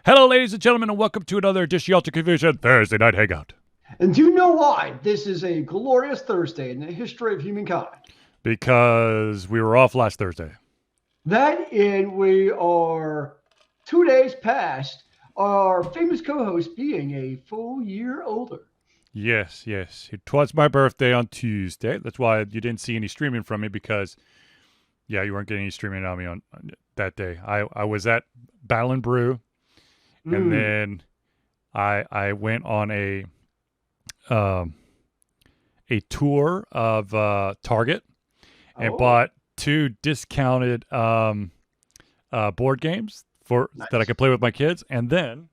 Hello, ladies and gentlemen, and welcome to another edition of Ultra Confusion Thursday Night Hangout. And do you know why this is a glorious Thursday in the history of humankind? Because we were off last Thursday. That and we are 2 days past our famous co-host being a full year older. Yes. It was my birthday on Tuesday. That's why you didn't see any streaming from me because, you weren't getting any streaming on me on that day. I was at Battle and Brew, and then I went on a tour of Target and bought 2 discounted board games that I could play with my kids, and then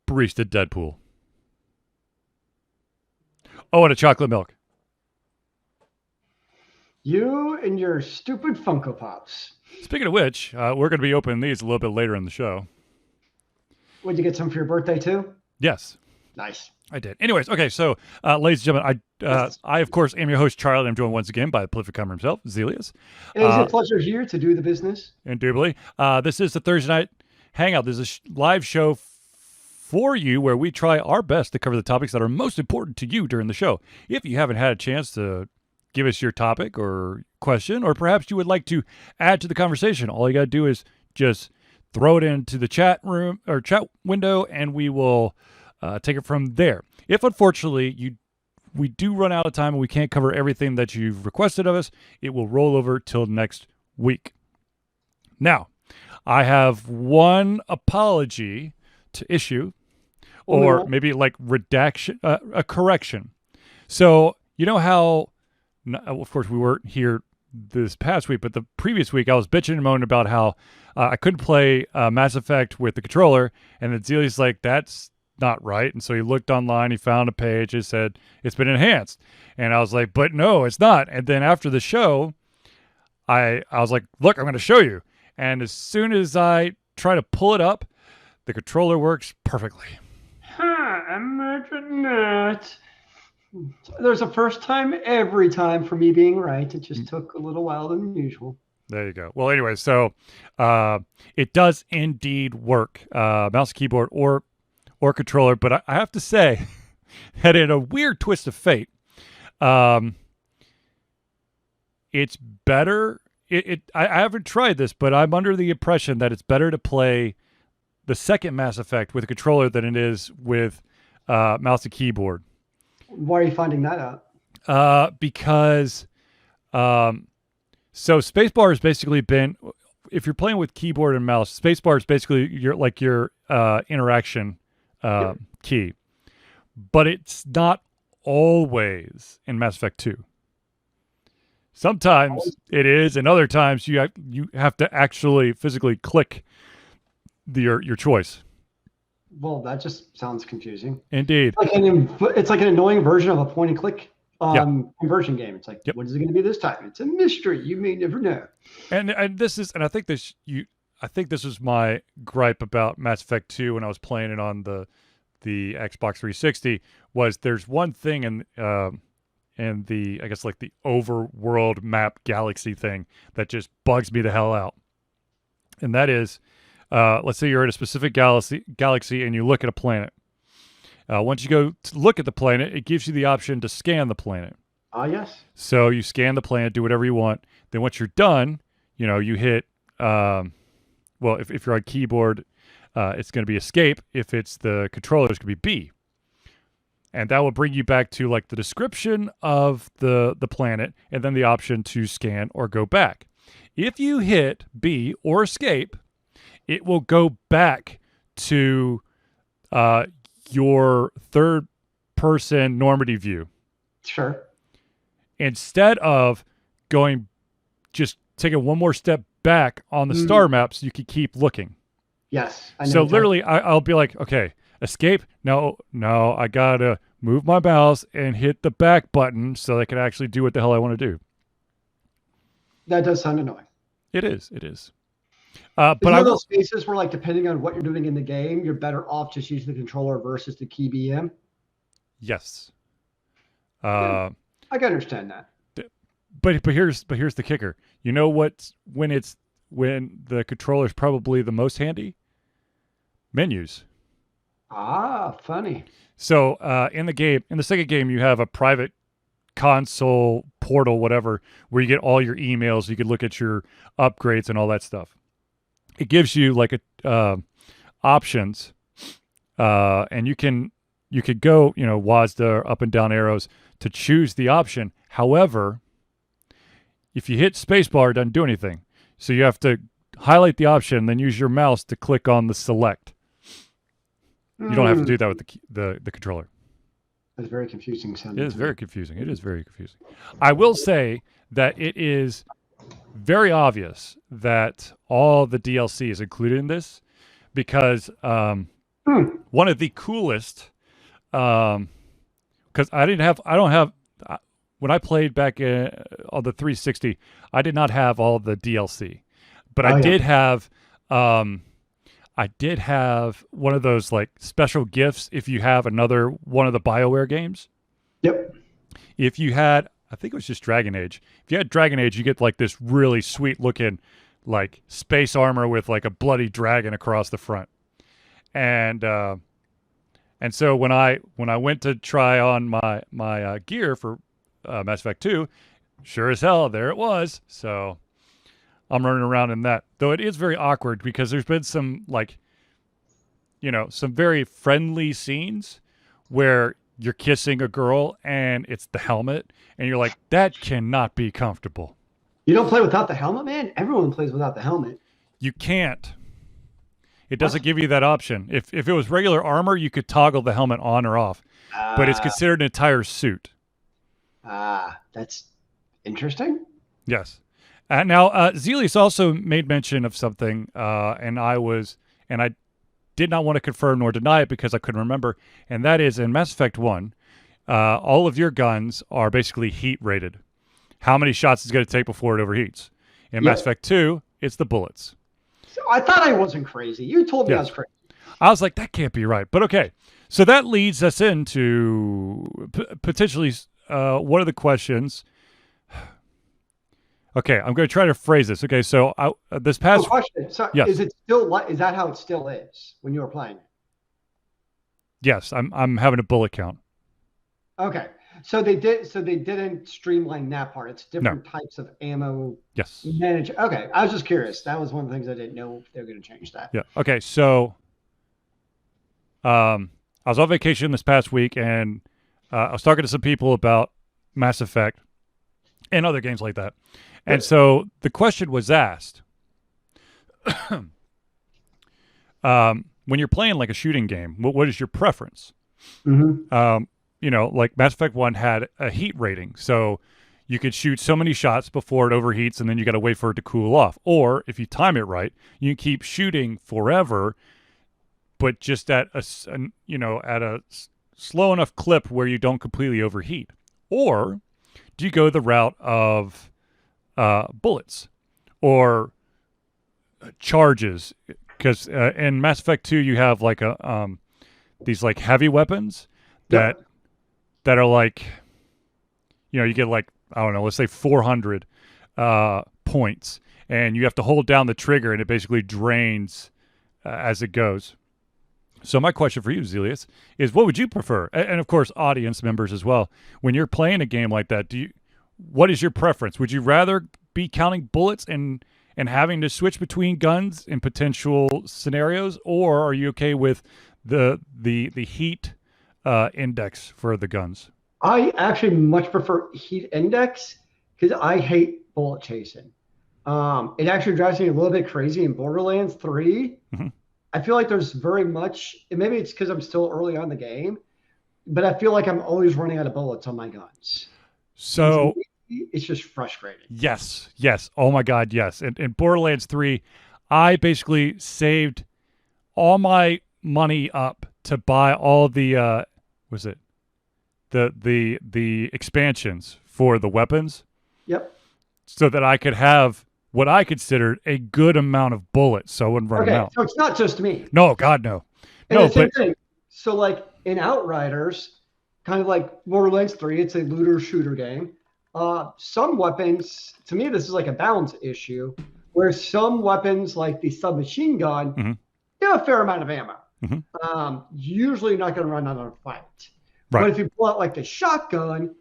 barista Deadpool. Oh, and a chocolate milk. You and your stupid Funko Pops. Speaking of which, we're going to be opening these a little bit later in the show. Would you get some for your birthday too? Yes. Nice. I did. Anyways, okay, so ladies and gentlemen, I of course am your host, Charlie. I'm joined once again by the prolific comer himself, Zealeus. It is a pleasure here to do the business. Indubitably. This is the Thursday Night Hangout. This is a live show for you where we try our best to cover the topics that are most important to you during the show. If you haven't had a chance to give us your topic or question, or perhaps you would like to add to the conversation, all you got to do is just throw it into the chat room or chat window, and we will take it from there. If unfortunately we do run out of time and we can't cover everything that you've requested of us, it will roll over till next week. Now, I have one apology to issue, or maybe like redaction, a correction. So you know how, of course, we weren't here this past week, but the previous week I was bitching and moaning about how I couldn't play Mass Effect with the controller, and then Zealeus like, that's not right. And so he looked online, he found a page, it said it's been enhanced, and I was like, but no, it's not. And then after the show, I was like, look, I'm going to show you. And as soon as I try to pull it up, the controller works perfectly. Imagine that. There's a first time every time for me being right. It just took a little while than usual. There you go. Well, anyway, so it does indeed work, mouse, keyboard, or controller. But I have to say that in a weird twist of fate, it's better. I haven't tried this, but I'm under the impression that it's better to play the second Mass Effect with a controller than it is with mouse and keyboard. Why are you finding that out? Because so spacebar has basically been, if you're playing with keyboard and mouse, spacebar is basically your interaction key, but it's not always in Mass Effect 2. Sometimes it is, and other times you have to actually physically click your choice. Well, that just sounds confusing. Indeed. It's like an annoying version of a point and click conversion game. It's like, what is it going to be this time? It's a mystery. You may never know. And this is, and I think this was my gripe about Mass Effect 2 when I was playing it on the Xbox 360, was there's one thing in the, I guess, like the overworld map galaxy thing that just bugs me the hell out. And that is, let's say you're at a specific galaxy and you look at a planet. Once you go to look at the planet, it gives you the option to scan the planet. Yes. So you scan the planet, do whatever you want. Then once you're done, you hit, if you're on keyboard, it's going to be escape. If it's the controller, it's going to be B. And that will bring you back to like the description of the planet and then the option to scan or go back. If you hit B or escape, it will go back to your third-person Normandy view. Sure. Instead of just taking one more step back on the star maps, you can keep looking. Yes. So literally, I'll be like, okay, escape. No, I gotta move my mouse and hit the back button so I can actually do what the hell I want to do. That does sound annoying. It is. But I those spaces where, like, depending on what you're doing in the game, you're better off just using the controller versus the key BM. Yes. I can understand that. But here's the kicker. You know what? When it's when the controller is probably the most handy? Menus. Ah, funny. So in the second game, you have a private console portal, whatever, where you get all your emails. You can look at your upgrades and all that stuff. It gives you like options, and you could go, WASD up and down arrows to choose the option. However, if you hit spacebar, it doesn't do anything. So you have to highlight the option, then use your mouse to click on the select. You don't have to do that with the controller. That's very confusing sounding. It is very confusing. It is very confusing. I will say that it is very obvious that all the DLC is included in this because one of the coolest, because when I played back on the 360, I did not have all the DLC, but I did have one of those like special gifts if you have another one of the BioWare games. Yep. If you had, I think it was just Dragon Age. If you had Dragon Age, you get like this really sweet looking like space armor with like a bloody dragon across the front. And so when I went to try on my gear for Mass Effect 2, sure as hell there it was. So I'm running around in that. Though it is very awkward because there's been some some very friendly scenes where you're kissing a girl and it's the helmet and you're like, that cannot be comfortable. You don't play without the helmet, man? Everyone plays without the helmet. You can't. It doesn't give you that option. If it was regular armor, you could toggle the helmet on or off. But it's considered an entire suit. That's interesting. Yes. Now, Zealeus also made mention of something, and I did not want to confirm nor deny it because I couldn't remember, and that is in Mass Effect 1, all of your guns are basically heat rated. How many shots is going to take before it overheats? In Mass Effect 2, it's the bullets. So I thought I wasn't crazy. You told me I was crazy. I was like, that can't be right. But okay. So that leads us into potentially one of the questions. Okay, I'm going to try to phrase this. Okay, so this past question. So yes. Is it still? Is that how it still is when you were playing it? Yes, I'm having a bullet count. Okay, so they didn't streamline that part. It's different types of ammo. Yes. Okay, I was just curious. That was one of the things I didn't know if they were going to change that. Yeah. Okay, so I was on vacation this past week, and I was talking to some people about Mass Effect and other games like that. And so the question was asked, when you're playing like a shooting game, what is your preference? Mm-hmm. Like Mass Effect 1 had a heat rating. So you could shoot so many shots before it overheats, and then you got to wait for it to cool off. Or if you time it right, you can keep shooting forever, but just at a slow enough clip where you don't completely overheat. Or do you go the route of bullets or charges? Because in Mass Effect 2, you have like these like heavy weapons that are like, you get like, I don't know, let's say 400 points, and you have to hold down the trigger, and it basically drains as it goes. So my question for you, Zealeus, is what would you prefer? And of course, audience members as well. When you're playing a game like that, what is your preference? Would you rather be counting bullets and having to switch between guns in potential scenarios, or are you okay with the heat index for the guns? I actually much prefer heat index because I hate bullet chasing. It actually drives me a little bit crazy in Borderlands 3. Mm-hmm. I feel like there's very much, and maybe it's because I'm still early on in the game, but I feel like I'm always running out of bullets on my guns. So it's just frustrating. Yes. Oh my God, yes. In Borderlands 3, I basically saved all my money up to buy all the the expansions for the weapons. Yep. So that I could have what I considered a good amount of bullets, so I wouldn't run out. So it's not just me. No, God, no. And no, the same thing. So like in Outriders, kind of like Borderlands 3, it's a looter shooter game. Some weapons, to me, this is like a balance issue. Where some weapons, like the submachine gun, Hmm. you have a fair amount of ammo. Hmm. Usually, you're not going to run out of a fight. Right. But if you pull out like the shotgun,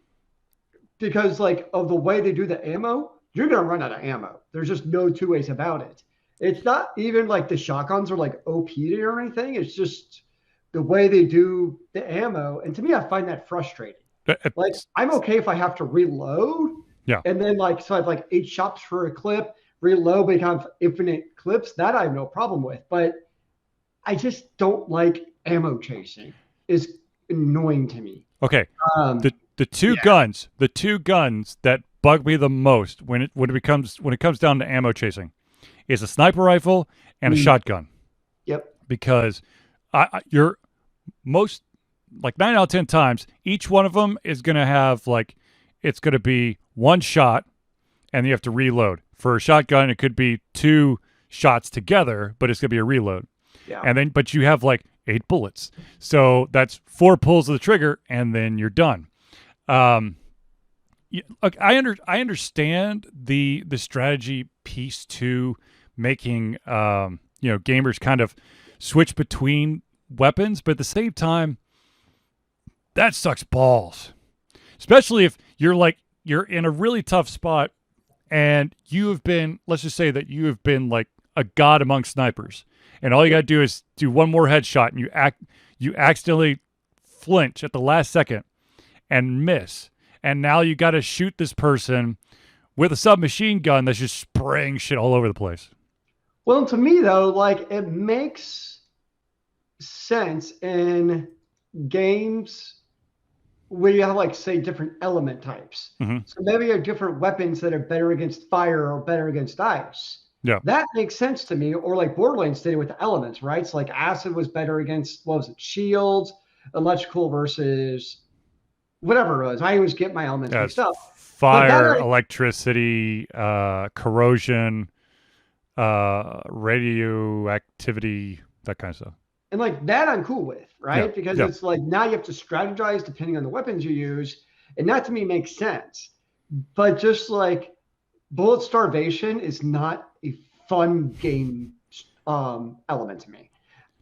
because like of the way they do the ammo, you're going to run out of ammo. There's just no two ways about it. It's not even like the shotguns are like OP or anything. It's just the way they do the ammo. And to me, I find that frustrating. Like I'm okay if I have to reload, Yeah. and then like so I have like 8 shots for a clip, reload, but you have infinite clips. That I have no problem with. But I just don't like ammo chasing. It's annoying to me. Okay. Um, The two yeah. guns that bug me the most when it comes down to ammo chasing is a sniper rifle and a Mm, shotgun, yep. because you're most like 9 out of 10 times each one of them is going to have like it's going to be one shot and you have to reload. For a shotgun it could be 2 shots together, but it's going to be a reload. Yeah. And then but you have like 8 bullets, so that's 4 pulls of the trigger and then you're done. um Look, I understand the strategy piece to making gamers kind of switch between weapons, but at the same time that sucks balls, especially if you're in a really tough spot and you have been, let's just say that you have been like a god among snipers, and all you got to do is do one more headshot and you accidentally flinch at the last second and miss, and now you got to shoot this person with a submachine gun that's just spraying shit all over the place. Well, to me though, like it makes sense in games where you have like say different element types. Mm-hmm. So maybe you have different weapons that are better against fire or better against ice. Yeah. That makes sense to me. Or like Borderlands did it with the elements, right? So like acid was better against what was it, shields, electrical versus whatever it was. I always get my elements Yeah, mixed it's up. But that fire, I, electricity, corrosion, radioactivity, that kind of stuff. and like that I'm cool with, Yeah, right? Because yeah. it's like now you have to strategize depending on the weapons you use, and that to me makes sense. But just like bullet starvation is not a fun game element to me.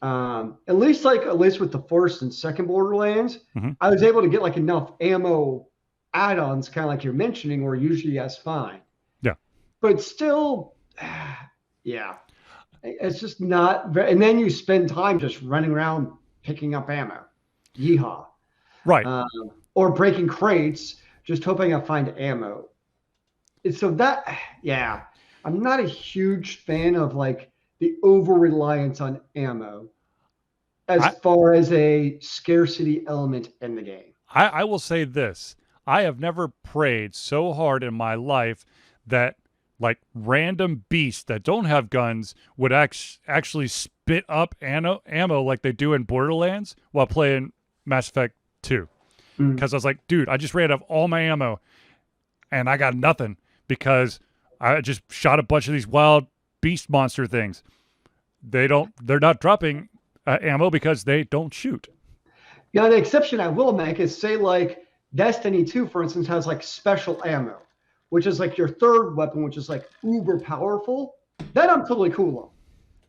At least with the first and second Borderlands, Hmm. I was able to get like enough ammo add-ons, kind of like you're mentioning, where usually that's fine. Yeah. But still, yeah, it's just not very. And then you spend time just running around picking up ammo, yeehaw, Right. um, or breaking crates, just hoping I find ammo. So that, yeah, I'm not a huge fan of like the over reliance on ammo as I, far as a scarcity element in the game. I will say this. I have never prayed so hard in my life that like random beasts that don't have guns would actually spit up ammo like they do in Borderlands while playing Mass Effect 2. Mm. Because I was like, dude, I just ran out of all my ammo and I got nothing because I just shot a bunch of these wild beast monster things. They're not dropping ammo because they don't shoot. Yeah, the exception I will make is say like Destiny 2, for instance, has like special ammo, which is like your third weapon, which is like uber powerful. That I'm totally cool on.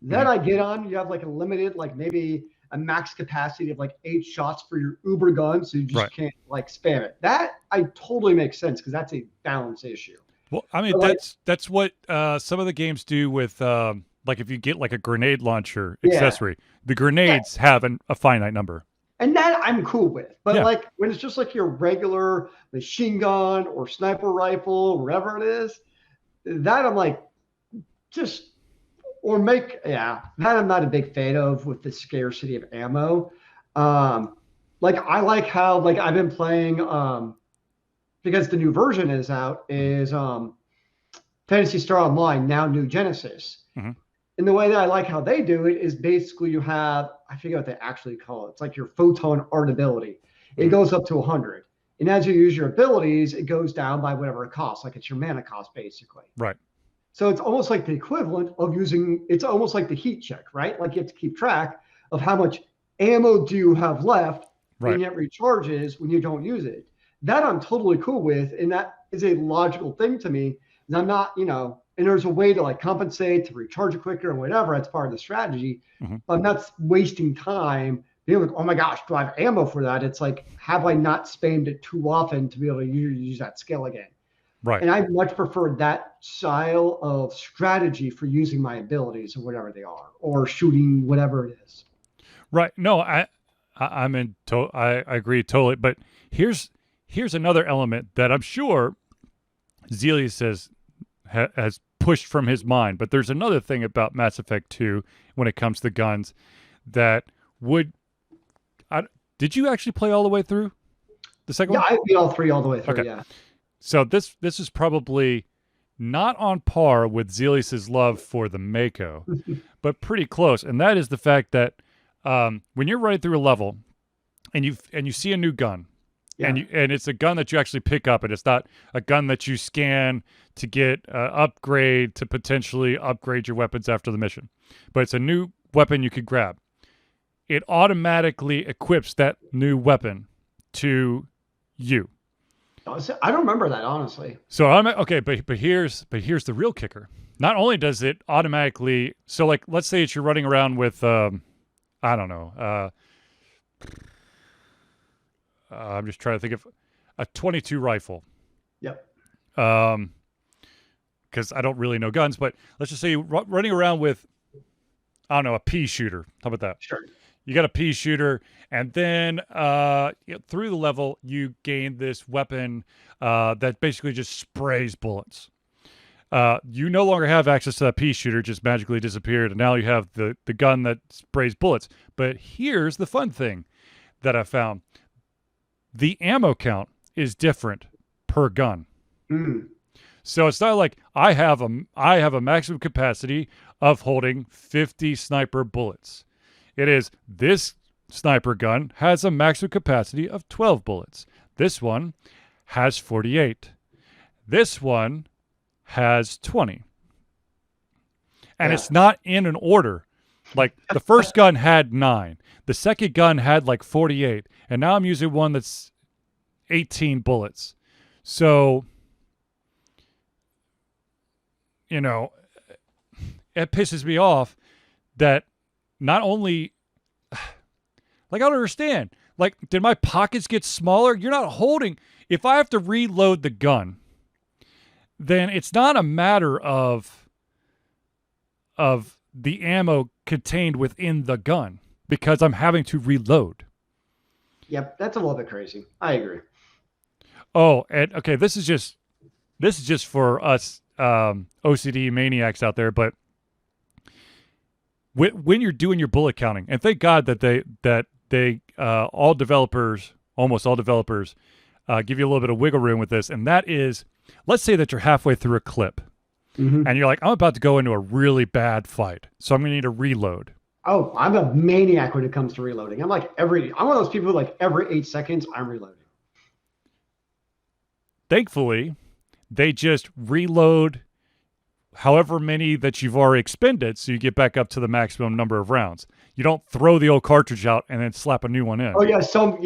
That Mhm. I get on. You have like a limited, like maybe a max capacity of like 8 shots for your uber gun, so you just Right. can't like spam it. That I totally makes sense because that's a balance issue. Well, I mean But like, that's what some of the games do with like if you get like a grenade launcher yeah, accessory, the yeah, grenades have a finite number. and that I'm cool with. But Yeah. like when it's just like your regular machine gun or sniper rifle, whatever it is, that I'm like just or make yeah, that I'm not a big fan of with the scarcity of ammo. Um, like I like how like I've been playing because the new version is out Mhm. is Fantasy Star Online now New Genesis. Mhm. And the way that I like how they do it is basically you have I forget what they actually call it. It's like your photon art ability. It Mhm. goes up to 100. And as you use your abilities, it goes down by whatever it costs. Like it's your mana cost basically. Right. So it's almost like the equivalent of using, it's almost like the heat check, right? Like you have to keep track of how much ammo do you have left Right. and it recharges when you don't use it. That I'm totally cool with. And that is a logical thing to me. And I'm not, and there's a way to like compensate to recharge it quicker and whatever. That's part of the strategy. Mm-hmm. But I'm not wasting time being like, oh my gosh, do I have ammo for that? It's like, have I not spammed it too often to be able to use that skill again? Right. And I much prefer that style of strategy for using my abilities or whatever they are, or shooting whatever it is. Right. No, I'm in. I agree totally. But here's another element that I'm sure Zealeus has pushed from his mind. But there's another thing about Mass Effect 2 when it comes to guns that would. Did you actually play all the way through the second one? Yeah, I beat all three all the way through. Okay. Yeah. So this is probably not on par with Zealeus's love for the Mako, but pretty close. And that is the fact that when you're running through a level and you see a new gun, Yeah. and it's a gun that you actually pick up, and it's not a gun that you scan to get upgrade to potentially upgrade your weapons after the mission, but it's a new weapon you could grab. It automatically equips that new weapon to you. I don't remember that, honestly. So I'm okay, but here's the real kicker. Not only does it automatically, so like let's say you're running around with I don't know, I'm just trying to think of a 22 rifle. Yep. Because I don't really know guns, but let's just say you're running around with, I don't know, a pea shooter. How about that? Sure. You got a pea shooter, and then through the level, you gain this weapon that basically just sprays bullets. You no longer have access to that pea shooter, just magically disappeared, and now you have the gun that sprays bullets. But here's the fun thing that I found. The ammo count is different per gun. Mm. So it's not like I have a maximum capacity of holding 50 sniper bullets. It is this sniper gun has a maximum capacity of 12 bullets. This one has 48. This one has 20. And it's not in an order. Like the first gun had 9. The second gun had like 48. And now I'm using one that's 18 bullets. So, you know, it pisses me off that not only, like, I don't understand. Like, did my pockets get smaller? You're not holding. If I have to reload the gun, then it's not a matter of the ammo contained within the gun because I'm having to reload. Yep, that's a little bit crazy. I agree. Oh, and okay, this is just for us OCD maniacs out there, but when you're doing your bullet counting, and thank God that they almost all developers give you a little bit of wiggle room with this, and that is, let's say that you're halfway through a clip, and you're like, I'm about to go into a really bad fight, so I'm going to need to reload. Oh, I'm a maniac when it comes to reloading. I'm one of those people who like every 8 seconds I'm reloading. Thankfully, they just reload however many that you've already expended, so you get back up to the maximum number of rounds. You don't throw the old cartridge out and then slap a new one in. Oh yeah,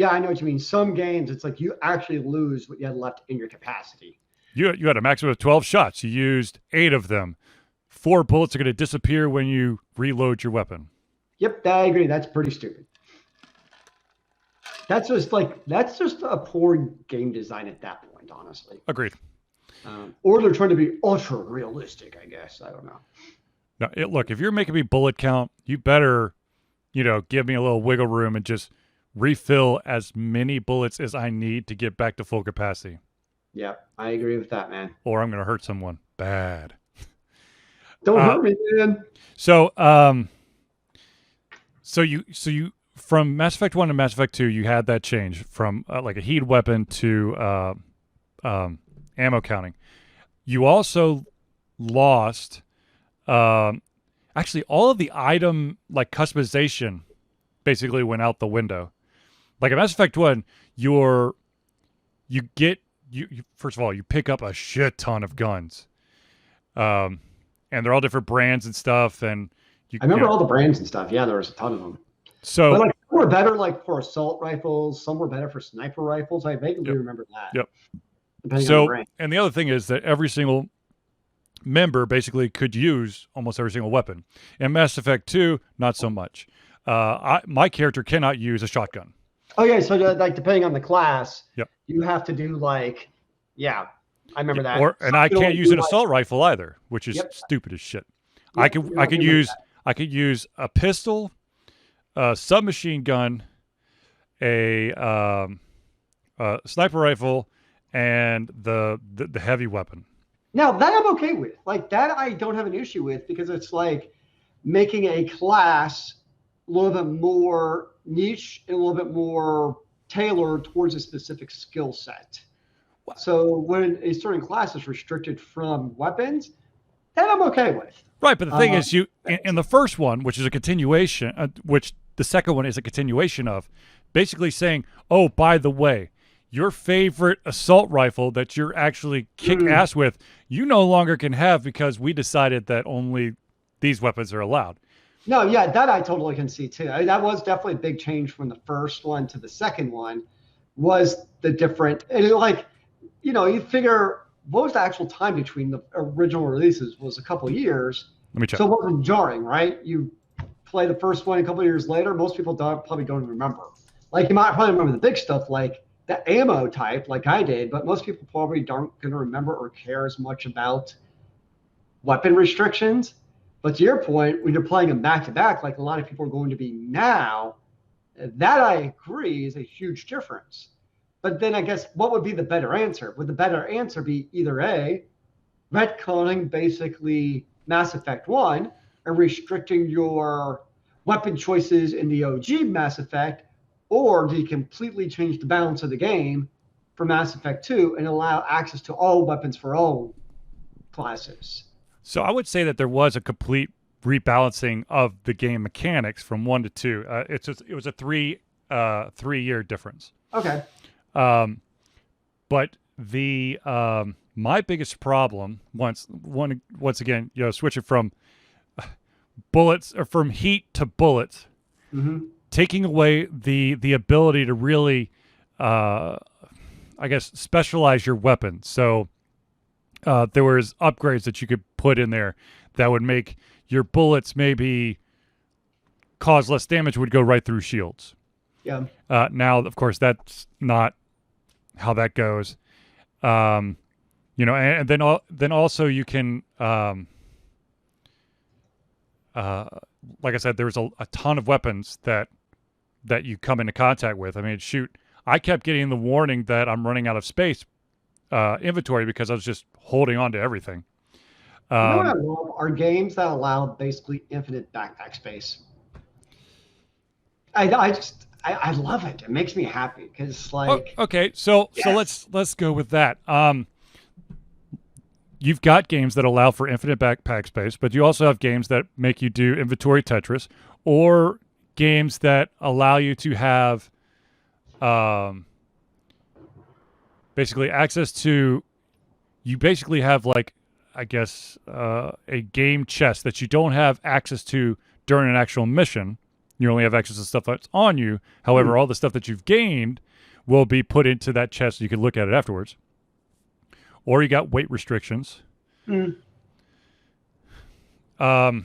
I know what you mean. Some games, it's like you actually lose what you had left in your capacity. You had a maximum of 12 shots. You used 8 of them. 4 bullets are going to disappear when you reload your weapon. Yep, I agree. That's pretty stupid. That's just a poor game design at that point, honestly. Agreed. Or they're trying to be ultra realistic, I guess. I don't know. Now, look, if you're making me bullet count, you better, give me a little wiggle room and just refill as many bullets as I need to get back to full capacity. Yeah, I agree with that, man. Or I'm going to hurt someone bad. Don't hurt me, man. So you from Mass Effect 1 to Mass Effect 2, you had that change from like a heat weapon to ammo counting. You also lost actually all of the item like customization basically went out the window. Like in Mass Effect 1, you first of all, you pick up a shit ton of guns. And they're all different brands and stuff, and I remember all the brands and stuff. Yeah, there was a ton of them. So, but like some were better like for assault rifles, some were better for sniper rifles. I vaguely remember that. Yep. Depending on the brand. And the other thing is that every single member basically could use almost every single weapon. In Mass Effect 2, not so much. My character cannot use a shotgun. Oh yeah, so like depending on the class, Yep. you have to do like, yeah, I remember that. And I can't use an assault rifle either, which is Yep. stupid as shit. Yep, I could use a pistol, a submachine gun, a sniper rifle, and the heavy weapon. Now that I'm okay with. Like that I don't have an issue with because it's like making a class a little bit more niche and a little bit more tailored towards a specific skill set. So when a certain class is restricted from weapons, that I'm okay with. Right, but the thing is, you in the first one, which is a continuation, which the second one is a continuation of, basically saying, "Oh, by the way, your favorite assault rifle that you're actually kick ass with, you no longer can have because we decided that only these weapons are allowed." No, yeah, that I totally can see too. That was definitely a big change from the first one to the second one. Was the different and like, you figure what was the actual time between the original releases was a couple of years. Let me check. So it wasn't jarring, right? You play the first one a couple of years later, most people probably don't remember. Like you might probably remember the big stuff like the ammo type, like I did, but most people probably aren't going to remember or care as much about weapon restrictions. But to your point, when you're playing them back to back, like a lot of people are going to be now, that I agree is a huge difference. But then I guess what would be the better answer? Would the better answer be either A, retconning basically Mass Effect 1 and restricting your weapon choices in the OG Mass Effect, or do you completely change the balance of the game for Mass Effect 2 and allow access to all weapons for all classes? So I would say that there was a complete rebalancing of the game mechanics from 1 to 2. It was a 3-year difference. Okay. But the my biggest problem once again, switching from bullets or from heat to bullets, taking away the ability to really, I guess, specialize your weapon. So there was upgrades that you could put in there that would make your bullets maybe cause less damage, would go right through shields. Yeah. Now, of course, that's not how that goes. And then also you can, like I said, there's a ton of weapons that you come into contact with. I mean, shoot, I kept getting the warning that I'm running out of space inventory because I was just holding on to everything. You know what I love are games that allow basically infinite backpack space. I love it. It makes me happy because like. Okay, so let's go with that. You've got games that allow for infinite backpack space, but you also have games that make you do inventory Tetris, or games that allow you to have basically access to. You basically have like, I guess, a game chest that you don't have access to during an actual mission. You only have access to stuff that's on you. However, all the stuff that you've gained will be put into that chest so you can look at it afterwards. Or you got weight restrictions. I'm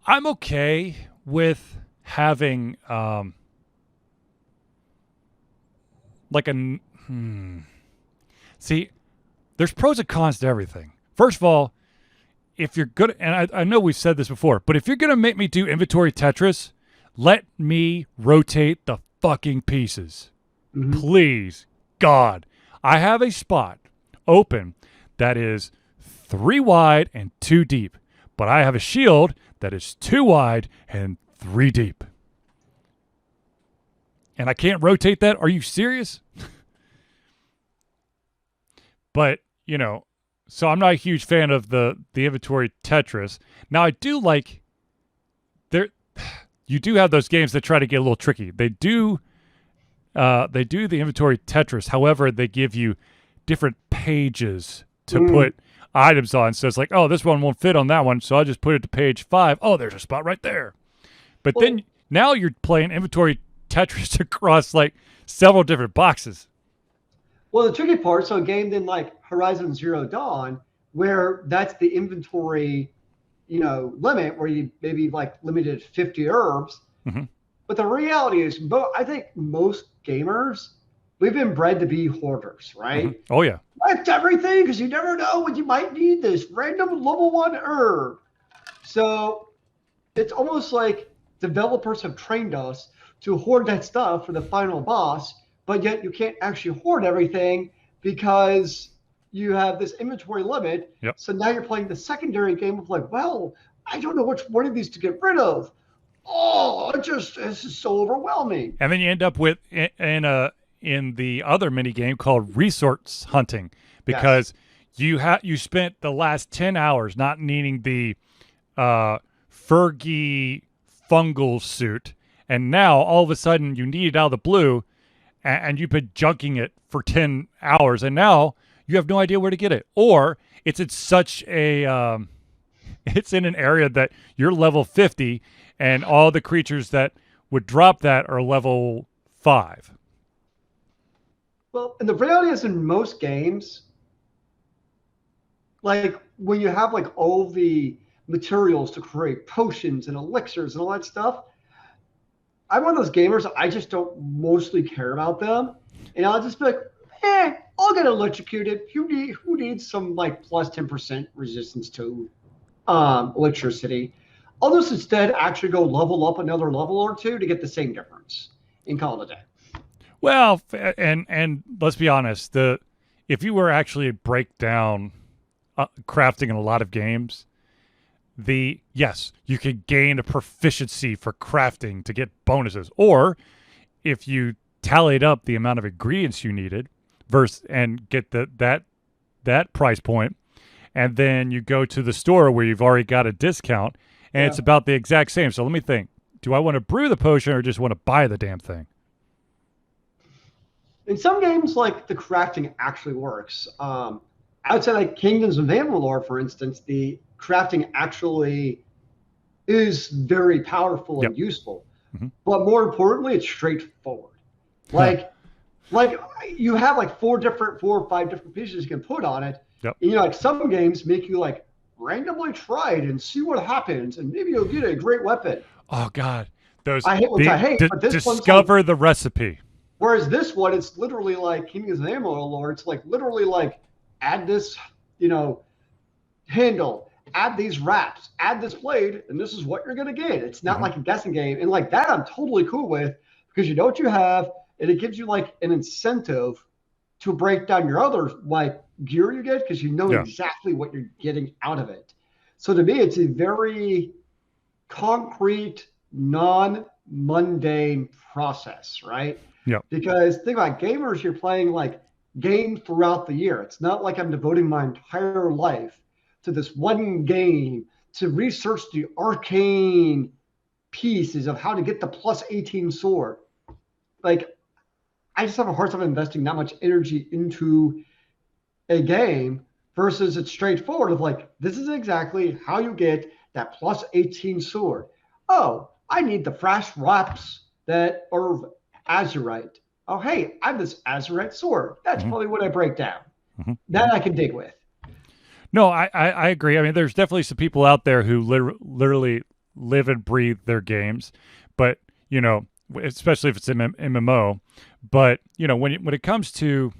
okay with having See, there's pros and cons to everything. First of all, if you're good, and I know we've said this before, but if you're going to make me do inventory Tetris, let me rotate the fucking pieces. Please, God. I have a spot open that is 3 wide and 2 deep, but I have a shield that is 2 wide and 3 deep. And I can't rotate that? Are you serious? But, so I'm not a huge fan of the inventory Tetris. Now I do like you do have those games that try to get a little tricky. They do the inventory Tetris. However, they give you different pages to put items on. So it's like, oh, this one won't fit on that one, so I'll just put it to page 5. Oh, there's a spot right there. But then now you're playing inventory Tetris across like several different boxes. Well, the tricky part, so a game then like Horizon Zero Dawn, where that's the inventory, limit where you maybe like limited 50 herbs. Mm-hmm. But the reality is, I think most gamers, we've been bred to be hoarders, Mm-hmm. right? Oh yeah. Collect everything because you never know when you might need this random level 1 herb. So it's almost like developers have trained us to hoard that stuff for the final boss, but yet you can't actually hoard everything because you have this inventory limit. Yep. So now you're playing the secondary game of like, well, I don't know which one of these to get rid of. Oh, this is so overwhelming. And then you end up with in the other mini game called resource hunting, because you spent the last 10 hours not needing the Fergie fungal suit, and now all of a sudden you need it out of the blue, and you've been junking it for 10 hours, and now you have no idea where to get it, or it's in such a it's in an area that you're level 50 and all the creatures that would drop that are level 5. Well, and the reality is in most games, like when you have like all the materials to create potions and elixirs and all that stuff, I'm one of those gamers, I just don't mostly care about them. And I'll just be like, I'll get electrocuted. Who needs some like plus 10% resistance to electricity? I'll just instead actually go level up another level or two to get the same difference and call it a day. Well, and let's be honest, if you were actually to break down crafting in a lot of games, yes, you could gain a proficiency for crafting to get bonuses, or if you tallied up the amount of ingredients you needed and get that price point, and then you go to the store where you've already got a discount, and it's about the exact same. So let me think. Do I want to brew the potion or just want to buy the damn thing? In some games, like the crafting actually works. Outside like Kingdoms of Amalur, for instance, the crafting actually is very powerful and useful. Mm-hmm. But more importantly, it's straightforward. Like you have like 4 or 5 different pieces you can put on it. Yep. And, like some games make you like randomly try it and see what happens, and maybe you'll get a great weapon. Oh God, those I hate. But this discover the recipe. Whereas this one, it's literally like Kingdoms of Amalur. It's like literally like add this, handle, add these wraps, add this blade, and this is what you're gonna get. It's not like a guessing game, and like that I'm totally cool with because you know what you have, and it gives you like an incentive to break down your other like gear you get because you know exactly what you're getting out of it. So to me, it's a very concrete, non-mundane process, right? Yeah. Because think about it, gamers, you're playing like game throughout the year. It's not like I'm devoting my entire life to this one game to research the arcane pieces of how to get the plus 18 sword. Like, I just have a hard time investing that much energy into a game versus it's straightforward of like, this is exactly how you get that plus 18 sword. Oh, I need the fresh wraps that are azurite. Oh, hey, I have this azurite sword. That's probably what I break down. That I can dig with. No, I agree. I mean, there's definitely some people out there who literally live and breathe their games, but especially if it's an MMO. But when it comes to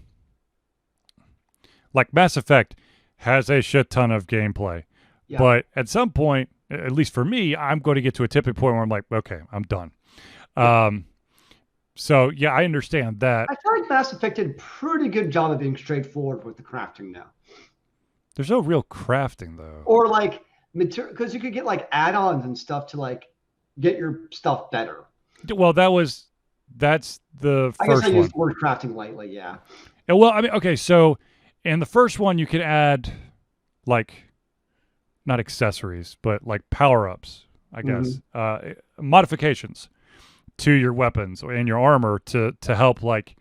like Mass Effect has a shit ton of gameplay, but at some point, at least for me, I'm going to get to a tipping point where I'm like, okay, I'm done. So yeah, I understand that. I feel like Mass Effect did a pretty good job of being straightforward with the crafting now. There's no real crafting though. Or like material, because you could get like add-ons and stuff to like get your stuff better. Well, that's the first one. I guess I used the word crafting lightly, yeah. And well, I mean, okay, so in the first one you could add like not accessories, but like power-ups, I guess, modifications to your weapons and your armor to help like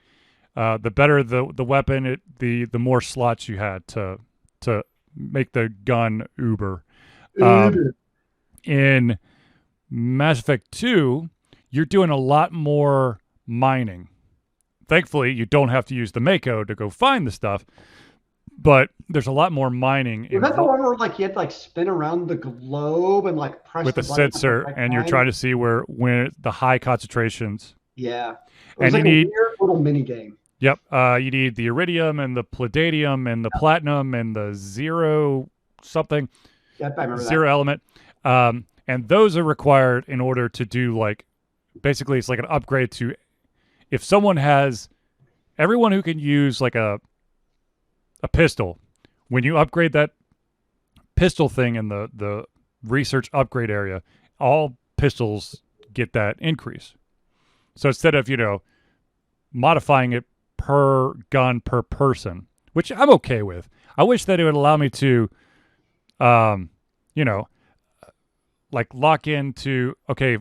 the better the weapon, the more slots you had to make the gun uber. In Mass Effect 2, you're doing a lot more mining. Thankfully, you don't have to use the Mako to go find the stuff, but there's a lot more mining Was that the one where like you had to like spin around the globe and like press with the a button at the sensor, right and you're time? trying to see where the high concentrations. Yeah. It was And you like a need, weird little mini game. yep, you need the iridium and the palladium and the platinum and the zero something, Yep, I remember zero that. element. And those are required in order to do like, basically it's like an upgrade to, if someone has, everyone who can use like a pistol, when you upgrade that pistol thing in the research upgrade area, all pistols get that increase. So instead of, modifying it per gun per person, which I'm okay with, I wish that it would allow me to, um, you know, like lock into, okay,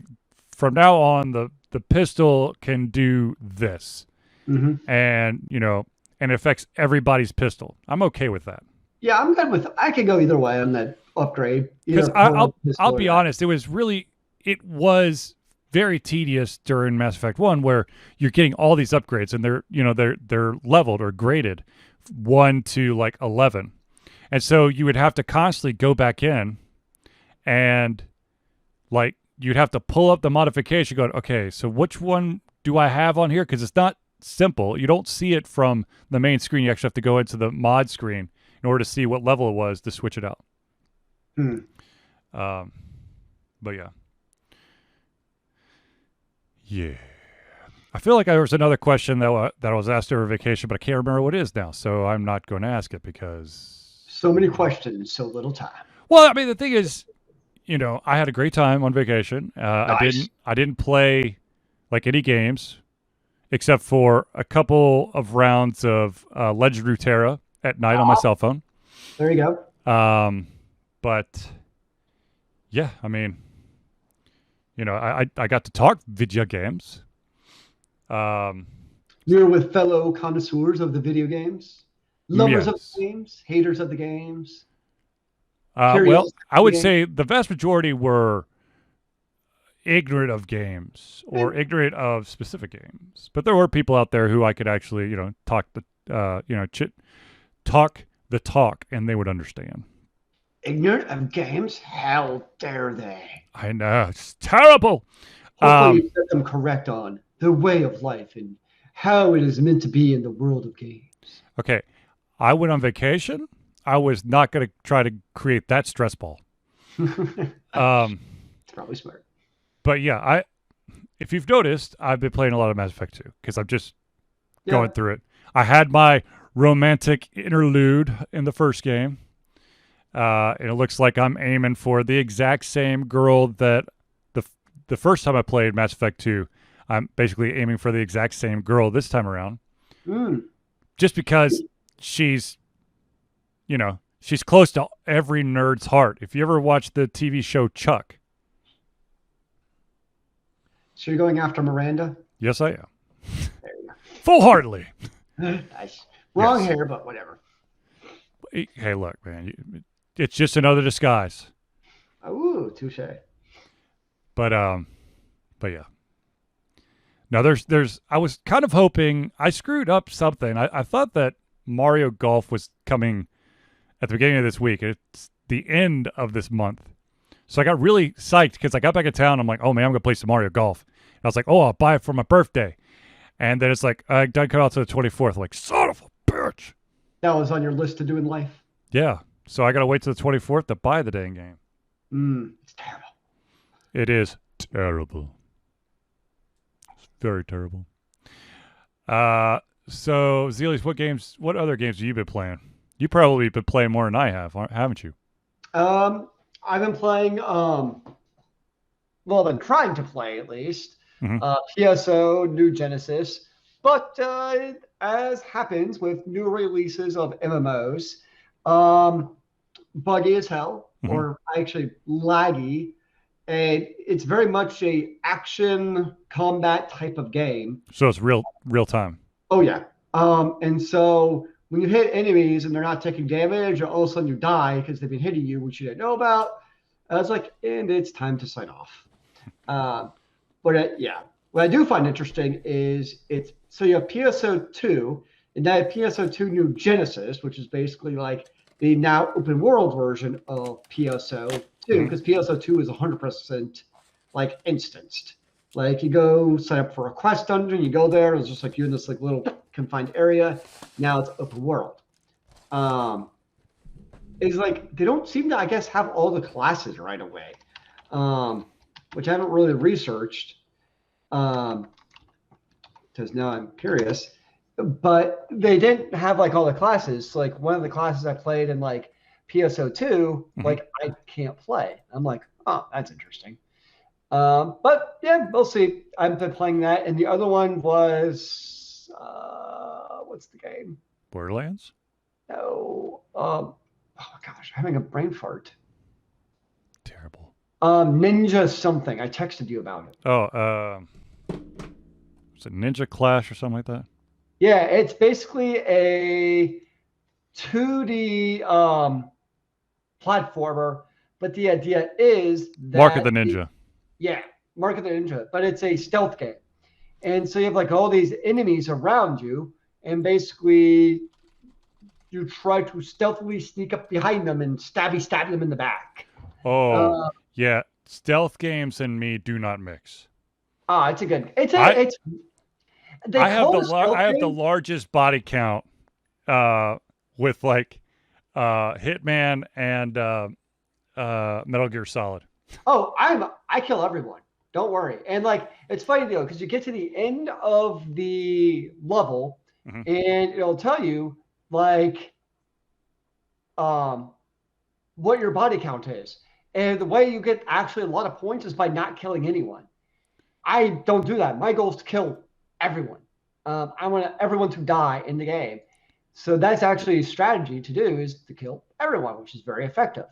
from now on the pistol can do this, Hmm. and and it affects everybody's pistol. I'm okay with that. Yeah, I'm good with. I can go either way on that upgrade, either Because per I'll pistol or be not. honest, it was very tedious during Mass Effect 1, where you're getting all these upgrades, and they're leveled or graded 1 to like 11. And so you would have to constantly go back in, and like you'd have to pull up the modification going, okay, so which one do I have on here? Because it's not simple. You don't see it from the main screen. You actually have to go into the mod screen in order to see what level it was to switch it out. Hmm. Um, but yeah. Yeah. I feel like there was another question that I was asked over vacation, but I can't remember what it is now. So I'm not going to ask it because. So many questions, so little time. Well, I mean, the thing is, I had a great time on vacation. Nice. I didn't play like any games except for a couple of rounds of Legend of Runeterra at night on my cell phone. There you go. But yeah, I mean, I got to talk video games. Um, You're with fellow connoisseurs of the video games, lovers of yes. the games, haters of the games, Well, curious I of the would games. say the vast majority were ignorant of games Eh, or ignorant of specific games, but there were people out there who I could actually, talk talk the talk, and they would understand. ignorant of games? How dare they? I know it's terrible. Hopefully, Um, you set them correct on the way of life and how it is meant to be in the world of games. okay, I went on vacation. I was not going to try to create that stress ball. It's Um, probably smart. but yeah, if you've noticed, I've been playing a lot of Mass Effect 2 because I'm just Yeah. going through it. I had my romantic interlude in the first game. And it looks like I'm aiming for the exact same girl that the the first time I played Mass Effect 2. I'm basically aiming for the exact same girl this time around, Mm. just because she's, she's close to every nerd's heart. If you ever watch the TV show Chuck, So you're going after Miranda? yes, I am. There you Full heartedly. go. Nice. Wrong Yes. hair, but whatever. Hey, look, man, it's just another disguise. Ooh, touche. But but yeah. Now there's I was kind of hoping I screwed up something. I thought that Mario Golf was coming at the beginning of this week. It's the end of this month. So I got really psyched because I got back in town. I'm like, oh man, I'm gonna play some Mario Golf. And I was like, oh, I'll buy it for my birthday. And then it's like, I doesn't come out to the 24th. I'm like, son of a bitch. That was on your list to do in life. Yeah. So I gotta wait till the 24th to buy the dang game. It's terrible. It is terrible. It's very terrible. So Zealeus, what other games have you been playing? You probably been playing more than I have, haven't you? I've been playing, well, I've been trying to play at least, Mm-hmm. PSO, New Genesis, but as happens with new releases of MMOs, um, buggy as hell, Mm-hmm. or actually laggy, and it's very much a action combat type of game. So it's real time. Oh yeah. And so when you hit enemies and they're not taking damage, or all of a sudden you die because they've been hitting you, which you didn't know about, I was like, and it's time to sign off. Uh, but yeah, what I do find interesting is it's so you have PSO 2, And now PSO2 New Genesis, which is basically like the now open world version of PSO2, because PSO2 is 100% like instanced. Like you go sign up for a quest dungeon, you go there, it's just like you in this like little confined area. Now it's open world. Is like they don't seem to, I guess, have all the classes right away, which I haven't really researched. Because now I'm curious, but they didn't have like all the classes. So, like one of the classes I played in like PSO2, like I can't play. I'm like, oh, that's interesting. But yeah, we'll see. I've been playing that, and the other one was what's the game? Borderlands? No, oh gosh, I'm having a brain fart. Terrible. Ninja something. I texted you about it. Oh, is it Ninja Clash or something like that? Yeah, it's basically a 2D platformer, but the idea is Mark of the that Ninja. yeah, Mark of the Ninja, but it's a stealth game. And so you have like all these enemies around you, and basically you try to stealthily sneak up behind them and stab them in the back. Oh, yeah. Stealth games and me do not mix. It's a good. I It's they I have call it a stealth I have the game. largest body count with like Hitman and Metal Gear Solid. Oh, I kill everyone. Don't worry. And like it's funny though, because you get to the end of the level Mm-hmm. and it'll tell you like um what your body count is. And the way you get actually a lot of points is by not killing anyone. I don't do that. My goal is to kill everyone. I want everyone to die in the game. So that's actually a strategy to do is to kill everyone, which is very effective.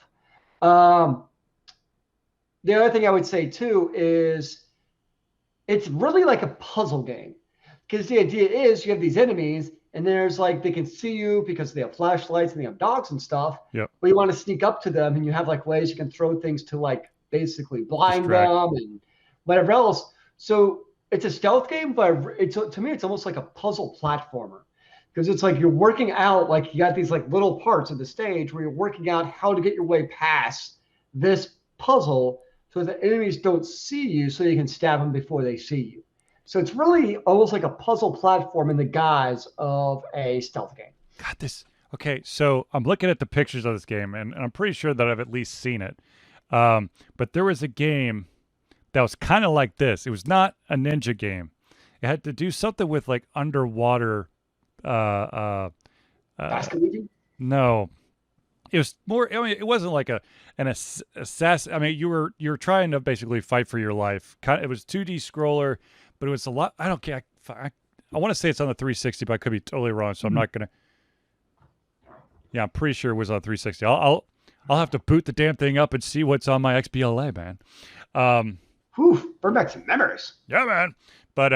Um, the other thing I would say too is it's really like a puzzle game because the idea is you have these enemies and there's like they can see you because they have flashlights and they have dogs and stuff. Yep. But you want to sneak up to them and you have like ways you can throw things to like basically blind Distract. them and whatever else. So it's a stealth game, but it's to me it's almost like a puzzle platformer because it's like you're working out like you got these like little parts of the stage where you're working out how to get your way past this puzzle so the enemies don't see you so you can stab them before they see you. So it's really almost like a puzzle platform in the guise of a stealth game. God, this. Okay, so I'm looking at the pictures of this game, and I'm pretty sure that I've at least seen it. But there was a game that was kind of like this. It was not a ninja game. It had to do something with like underwater. Basket weaving? No, it was more. I mean, it wasn't like an assassin. I mean, you were trying to basically fight for your life. It was 2D scroller, but it was a lot. I don't care. I want to say it's on the 360, but I could be totally wrong. So I'm not gonna. Yeah, I'm pretty sure it was on 360. I'll have to boot the damn thing up and see what's on my XBLA, man. Whew, bring back some memories. Yeah, man. But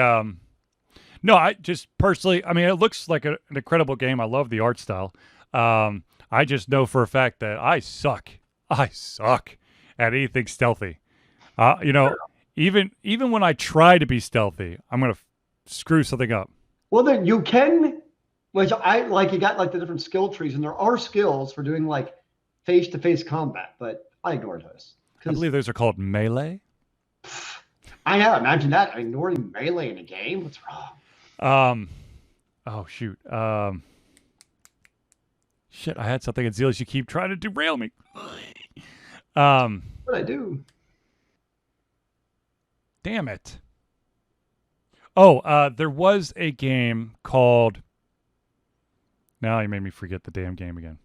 no, I just personally, I mean, it looks like an incredible game. I love the art style. I just know for a fact that I suck. I suck at anything stealthy. You know, even when I try to be stealthy, I'm gonna screw something up. Well, then you can, which I like. You got like the different skill trees, and there are skills for doing like face-to-face combat, but I ignore those I because believe those are called melee. I know. Imagine that ignoring melee in a game. What's wrong? Oh shoot. Shit, I had something in Zealeus. You keep trying to derail me. What I do? Damn it. Oh, there was a game called. Now you made me forget the damn game again.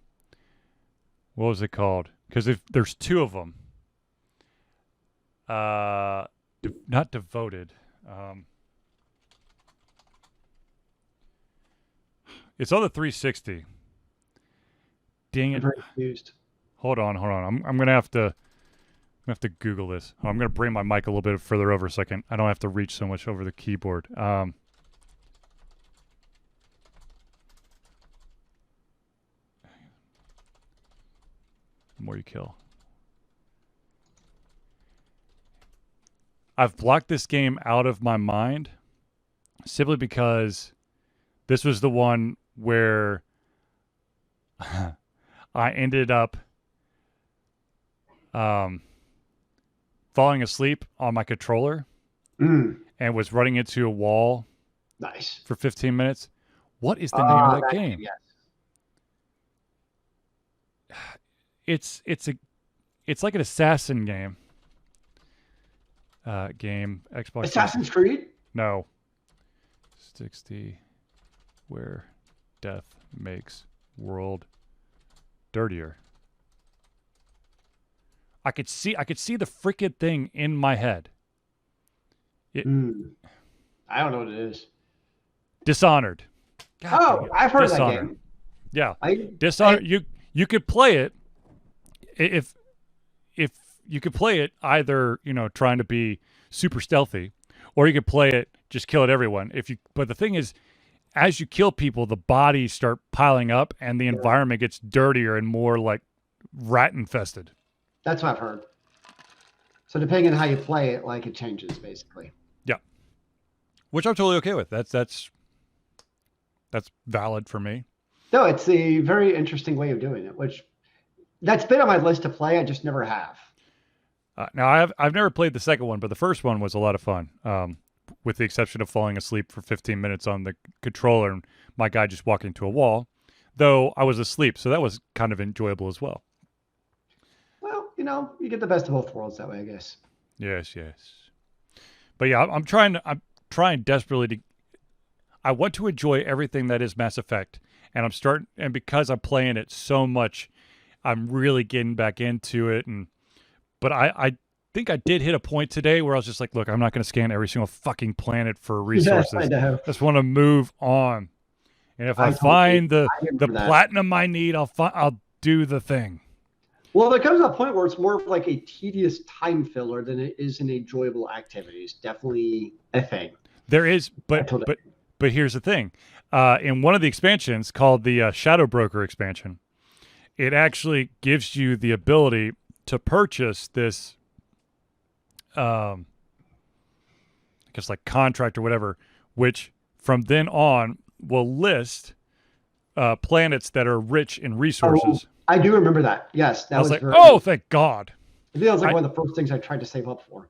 What was it called? Because if there's two of them. Not devoted. It's on the 360. Dang I'm it! very confused. Hold on. I'm gonna have to. I'm gonna have to Google this. I'm gonna bring my mic a little bit further over so I don't have to reach so much over the keyboard. The more you kill. I've blocked this game out of my mind simply because this was the one where I ended up falling asleep on my controller and was running into a wall Nice. for 15 minutes. What is the name of that game? Yes. It's like an assassin game. Xbox. Assassin's Creed? No. 60 where death makes world dirtier. I could see the freaking thing in my head. I don't know what it is. Dishonored. God I've heard of that game. Yeah. Dishonored. You could play it if you could play it either, trying to be super stealthy, or you could play it just killing everyone. But the thing is, as you kill people, the bodies start piling up and the environment gets dirtier and more like rat infested. That's what I've heard. So depending on how you play it, like it changes basically. Yeah. Which I'm totally okay with. That's valid for me. No, it's a very interesting way of doing it, which that's been on my list to play. I just never have. Now I've never played the second one, but the first one was a lot of fun. With the exception of falling asleep for 15 minutes on the controller and my guy just walking into a wall, though I was asleep, so that was kind of enjoyable as well. Well, you get the best of both worlds that way, I guess. Yes. But yeah, I'm trying desperately to. I want to enjoy everything that is Mass Effect, and because I'm playing it so much, I'm really getting back into it. But I think I did hit a point today where I was just like, look, I'm not going to scan every single fucking planet for resources. Yes, I know. I just want to move on. And if I find the platinum I need, I'll do the thing. Well, there comes a point where it's more of like a tedious time filler than it is an enjoyable activity. It's definitely a thing. There is, but here's the thing. In one of the expansions called the Shadow Broker expansion, it actually gives you the ability to purchase this, I guess like contract or whatever, which from then on will list planets that are rich in resources. I do remember that. Yes, that was like, very thank God. I think that was like one of the first things I tried to save up for.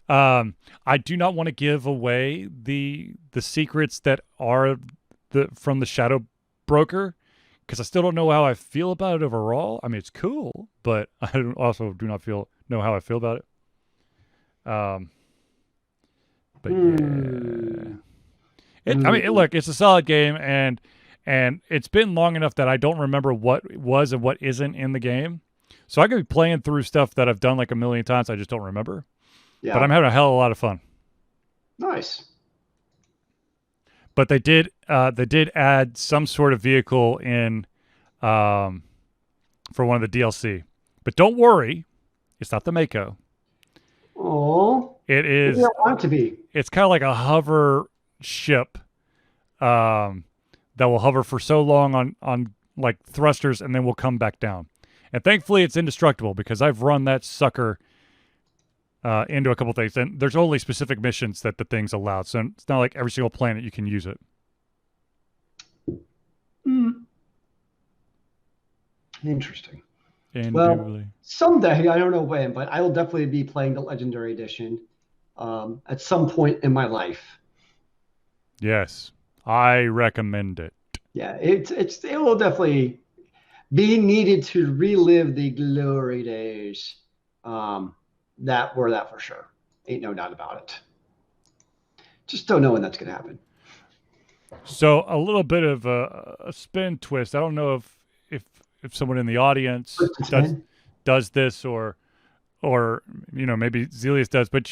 I do not want to give away the secrets that are from the Shadow Broker, because I still don't know how I feel about it overall. I mean, it's cool, but I also do not know how I feel about it. But yeah, I mean, look, it's a solid game, and it's been long enough that I don't remember what was and what isn't in the game. So I could be playing through stuff that I've done like a million times. I just don't remember. Yeah. But I'm having a hell of a lot of fun. Nice. But they did add some sort of vehicle in for one of the DLC. But don't worry, it's not the Mako. Oh. It is. Maybe I want it to be. It's kind of like a hover ship that will hover for so long on like thrusters and then will come back down. And thankfully it's indestructible, because I've run that sucker into a couple things, and there's only specific missions that the thing's allowed, so it's not like every single planet you can use it. Interesting. Well, someday, I don't know when, but I will definitely be playing the Legendary Edition at some point in my life. Yes, I recommend it. Yeah, it will definitely be needed to relive the glory days. That for sure. Ain't no doubt about it. Just don't know when that's going to happen. So a little bit of a spin twist. I don't know if someone in the audience does this or maybe Zealeus does, but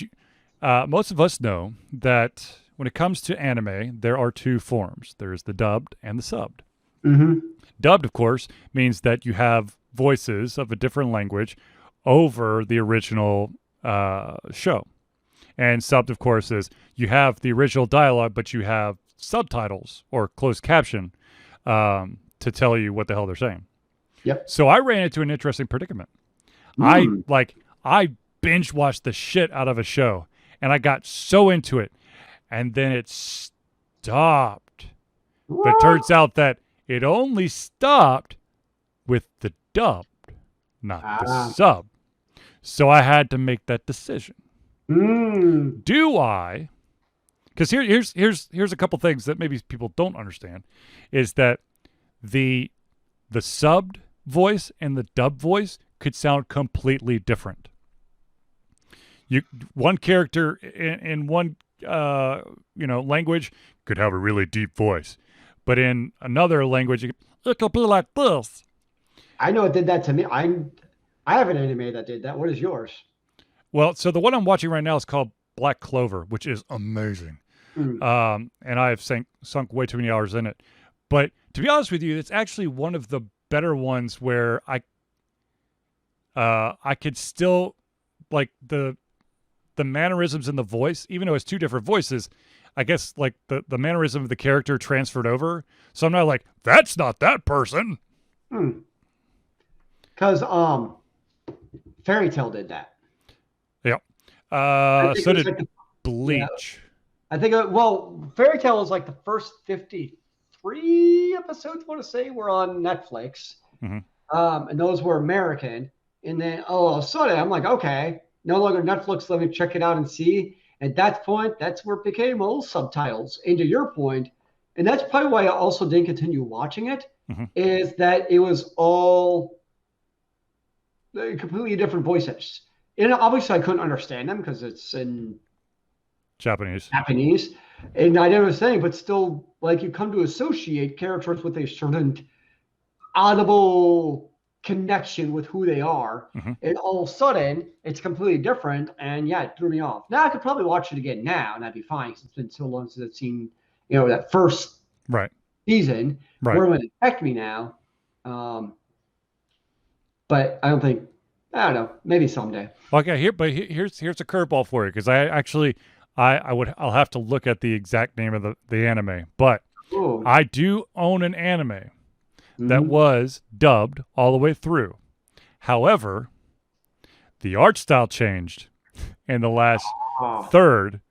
most of us know that when it comes to anime, there are two forms. There's the dubbed and the subbed. Mm-hmm. Dubbed, of course, means that you have voices of a different language over the original show. And subbed, of course, is you have the original dialogue, but you have subtitles or closed caption to tell you what the hell they're saying. Yep. So I ran into an interesting predicament. I binge watched the shit out of a show, and I got so into it, and then it stopped But it What? turns out that it only stopped with the dubbed, not the Ah. sub. So I had to make that decision. Mm. Do I? Because here's a couple things that maybe people don't understand, is that the subbed voice and the dubbed voice could sound completely different. You one character in one language could have a really deep voice, but in another language it could be like this. I know it did that to me. I have an anime that did that. What is yours? Well, so the one I'm watching right now is called Black Clover, which is amazing. Mm. And I have sunk way too many hours in it. But to be honest with you, it's actually one of the better ones where I could still like the mannerisms in the voice, even though it's two different voices. I guess like the mannerism of the character transferred over, so I'm not like that's not that person. Mm. Because Fairy Tale did that. Yeah. I think So it was did like yeah. Bleach. I think well, Fairy Tale was like the first 53 episodes. I want to say were on Netflix, Mm-hmm. and those were American. And then all of a sudden, I'm like, okay, no longer Netflix. Let me check it out and see. At that point, that's where it became all subtitles. And to your point, and that's probably why I also didn't continue watching it, Mm-hmm. is that it was all completely different voices. And obviously, I couldn't understand them because it's in Japanese. Japanese. And I never was saying, but still, like you come to associate characters with a certain audible connection with who they are. Mm-hmm. And all of a sudden, it's completely different. And yeah, it threw me off. Now I could probably watch it again now, and that'd be fine because it's been so long since I've seen, that first Right. season. Right. Where it would affect me now. But I don't think, I don't know, maybe someday. Okay. Here's a curveball for you because I actually I'll have to look at the exact name of the anime, but Oh. I do own an anime that Mhm. was dubbed all the way through. However, the art style changed in the last Oh, third,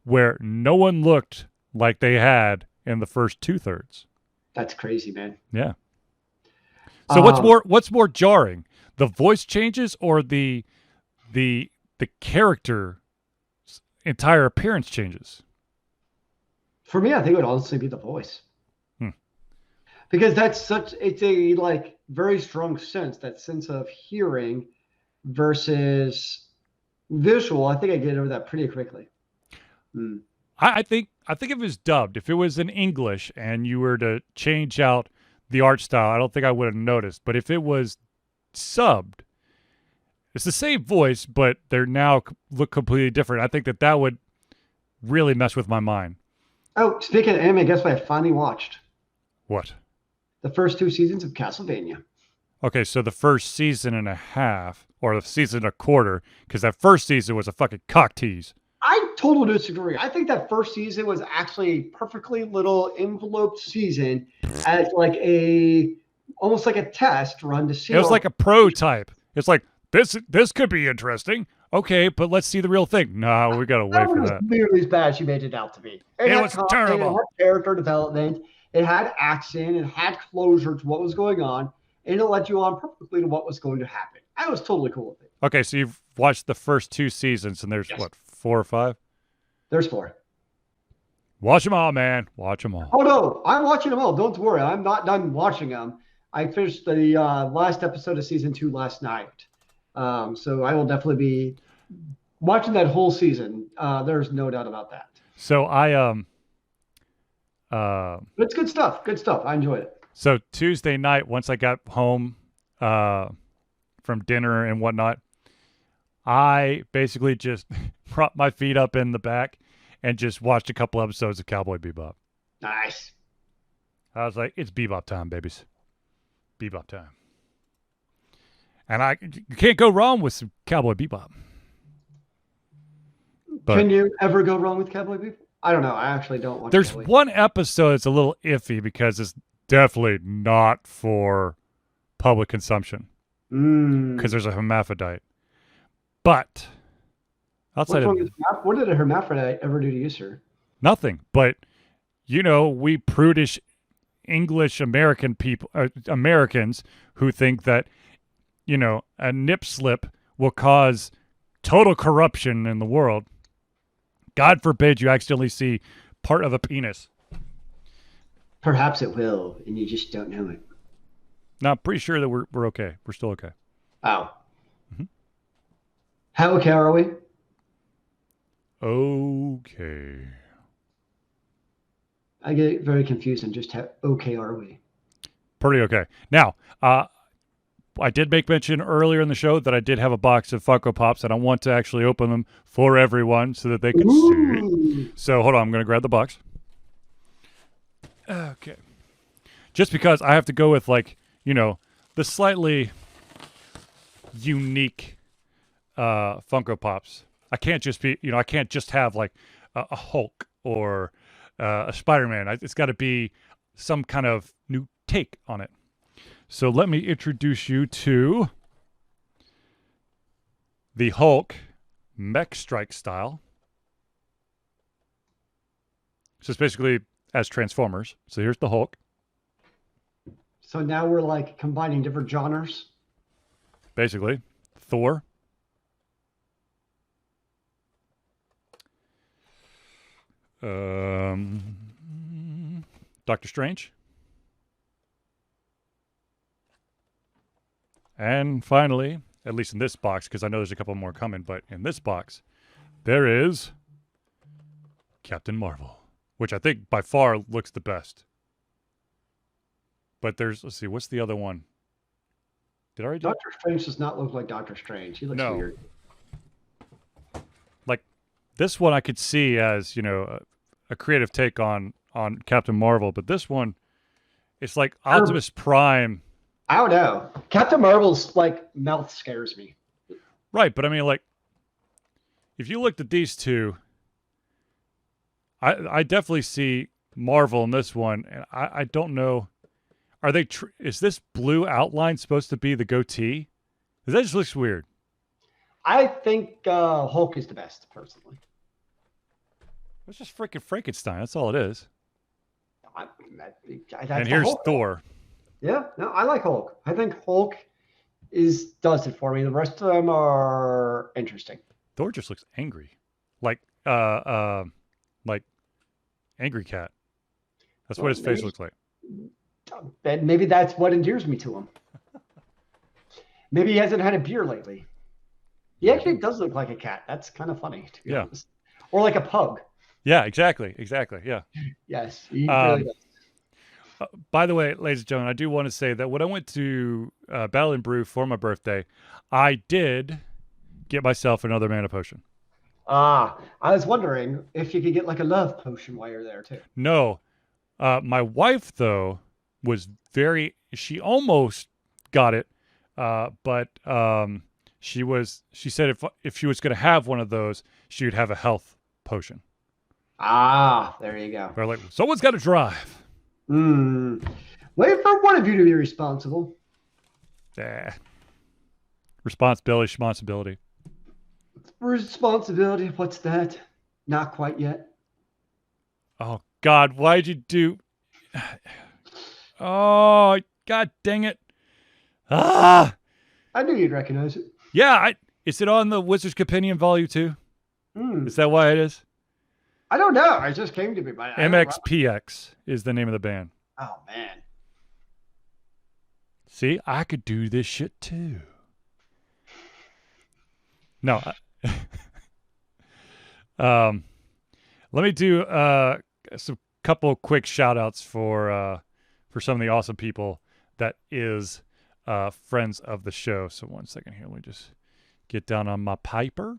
where no one looked like they had in the first 2/3. that's crazy, man. Yeah. So what's more jarring, the voice changes or the character entire appearance changes? For me, I think it would honestly be the voice. Hmm. Because it's a like very strong sense, that sense of hearing versus visual. I think I get over that pretty quickly. Hmm. I think if it was dubbed, if it was in English and you were to change out the art style, I don't think I would have noticed. But if it was subbed, it's the same voice, but they're now look completely different. I think that would really mess with my mind. Oh, speaking of anime, guess what I finally watched? What? The first 2 seasons of Castlevania. Okay, so the first season and a half, or the season and a quarter, because that first season was a fucking cock tease. I totally disagree. I think that first season was actually a perfectly little enveloped season as like almost like a test run to see. It was like a prototype. It's like this could be interesting. Okay, but let's see the real thing. No, we gotta wait for was that. nearly as bad as she made it out to be. It had was content, terrible. It had character development. It had action. It had closure to what was going on, and it led you on perfectly to what was going to happen. I was totally cool with it. Okay, so you've watched the first 2 seasons, and there's Yes. what, 4 or 5? There's 4. Watch them all, man. Watch them all. Oh no, I'm watching them all. Don't worry, I'm not done watching them. I finished the last episode of season 2 last night, so I will definitely be watching that whole season. There's no doubt about that. So But it's good stuff. Good stuff. I enjoyed it. so Tuesday night, once I got home from dinner and whatnot, I basically just propped my feet up in the back and just watched a couple episodes of Cowboy Bebop. Nice. I was like, it's Bebop time, babies. Bebop time. And you can't go wrong with some Cowboy Bebop. But Can you ever go wrong with Cowboy Bebop? I don't know. I actually don't watch. there's Cowboy. one episode that's a little iffy because it's definitely not for public consumption because there's a hermaphrodite. But outside of What did a hermaphrodite ever do to you, sir? nothing, but we prudish English American people, Americans who think that, a nip slip will cause total corruption in the world. God forbid you accidentally see part of a penis. Perhaps it will, and you just don't know it. No, I'm pretty sure that we're okay. We're still okay. Oh. Mhm. How okay are we? Okay. I get very confused on just how okay are we. Pretty okay. Now, I did make mention earlier in the show that I did have a box of Funko Pops, and I want to actually open them for everyone so that they can see. So hold on, I'm going to grab the box. Okay. Just because I have to go with, like, the slightly unique Funko Pops. I can't just be, I can't just have like a Hulk or a Spider-Man. It's got to be some kind of new take on it. So let me introduce you to the Hulk Mech Strike style. So it's basically as Transformers. So here's the Hulk. So now we're like combining different genres. Basically, Thor. Doctor Strange. And finally, at least in this box, because I know there's a couple more coming, but in this box, there is Captain Marvel, which I think by far looks the best. But let's see, what's the other one? Did I already do Doctor Strange does not look like Doctor Strange. He looks weird. Like this one I could see as, a creative take on Captain Marvel, but this one, it's like Optimus Prime. I don't know. Captain Marvel's like mouth scares me. Right, but I mean, like, if you looked at these two, I definitely see Marvel in this one, and I don't know. Are they? Is this blue outline supposed to be the goatee? Because that just looks weird. I think Hulk is the best, personally. It's just freaking Frankenstein. That's all it is. And here's Hulk. Thor. Yeah, no, I like Hulk. I think Hulk does it for me. The rest of them are interesting. Thor just looks angry, like angry cat. That's what his face looks like. And maybe that's what endears me to him. Maybe he hasn't had a beer lately. He actually does look like a cat. That's kind of funny, to be honest. Or like a pug. Yeah, exactly. Yeah. Yes, he really does. By the way, ladies and gentlemen, I do want to say that when I went to Battle and Brew for my birthday, I did get myself another mana potion. I was wondering if you could get like a love potion while you're there too. No. My wife, though, she almost got it, but she said if she was going to have one of those, she would have a health potion. There you go. They're like, someone's got to drive. Wait for one of you to be responsible. Responsibility. Responsibility. What's that? Not quite yet. Oh, God. Why'd you do... Oh, God dang it. I knew you'd recognize it. Yeah. Is it on the Wizard's Companion Volume 2? Is that why it is? I don't know. It just came to me. MXPX is the name of the band. Oh, man. See, I could do this shit too. No. Let me do some couple quick shout outs for some of the awesome people that is friends of the show. So 1 second here. Let me just get down on my Piper.